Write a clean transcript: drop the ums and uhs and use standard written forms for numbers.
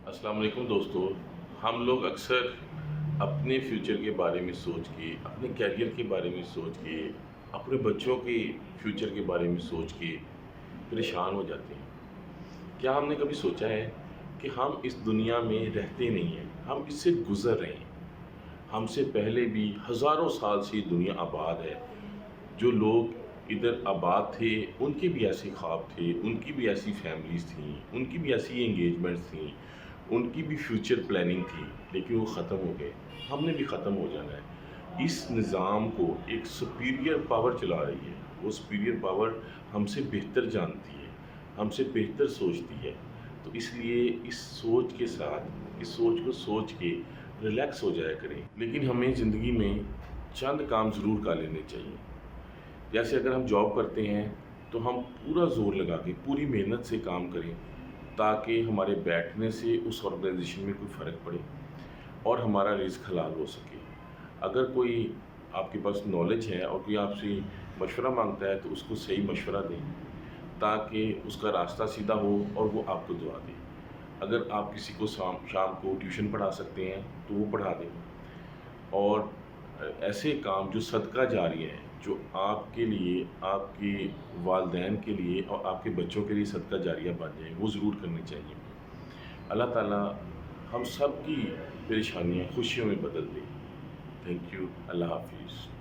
السلام علیکم دوستو، ہم لوگ اکثر اپنے فیوچر کے بارے میں سوچ کے، اپنے کیریئر کے بارے میں سوچ کے، اپنے بچوں کے فیوچر کے بارے میں سوچ کے پریشان ہو جاتے ہیں۔ کیا ہم نے کبھی سوچا ہے کہ ہم اس دنیا میں رہتے نہیں ہیں، ہم اس سے گزر رہے ہیں۔ ہم سے پہلے بھی ہزاروں سال سے یہ دنیا آباد ہے۔ جو لوگ ادھر آباد تھے ان کے بھی ایسے خواب تھے، ان کی بھی ایسی فیملیز تھیں، ان کی بھی ایسی انگیجمنٹس تھیں، ان کی بھی فیوچر پلاننگ تھی، لیکن وہ ختم ہو گئے۔ ہم نے بھی ختم ہو جانا ہے۔ اس نظام کو ایک سپیریئر پاور چلا رہی ہے۔ وہ سپیریئر پاور ہم سے بہتر جانتی ہے، ہم سے بہتر سوچتی ہے۔ تو اس لیے اس سوچ کے ساتھ، اس سوچ کو سوچ کے ریلیکس ہو جایا کریں۔ لیکن ہمیں زندگی میں چند کام ضرور کر لینے چاہیے۔ جیسے اگر ہم جاب کرتے ہیں تو ہم پورا زور لگا کے پوری محنت سے کام کریں تاکہ ہمارے بیٹھنے سے اس آرگنائزیشن میں کوئی فرق پڑے اور ہمارا رزق حلال ہو سکے۔ اگر کوئی آپ کے پاس نالج ہے اور کوئی آپ سے مشورہ مانگتا ہے تو اس کو صحیح مشورہ دیں تاکہ اس کا راستہ سیدھا ہو اور وہ آپ کو دعا دے۔ اگر آپ کسی کو شام کو ٹیوشن پڑھا سکتے ہیں تو وہ پڑھا دیں۔ اور ایسے کام جو صدقہ جاریہ ہیں، جو آپ کے لیے، آپ کے والدین کے لیے اور آپ کے بچوں کے لیے صدقہ جاریہ بن جائیں، وہ ضرور کرنے چاہیے۔ اللہ تعالیٰ ہم سب کی پریشانیاں خوشیوں میں بدل دے۔ Thank you. اللہ حافظ۔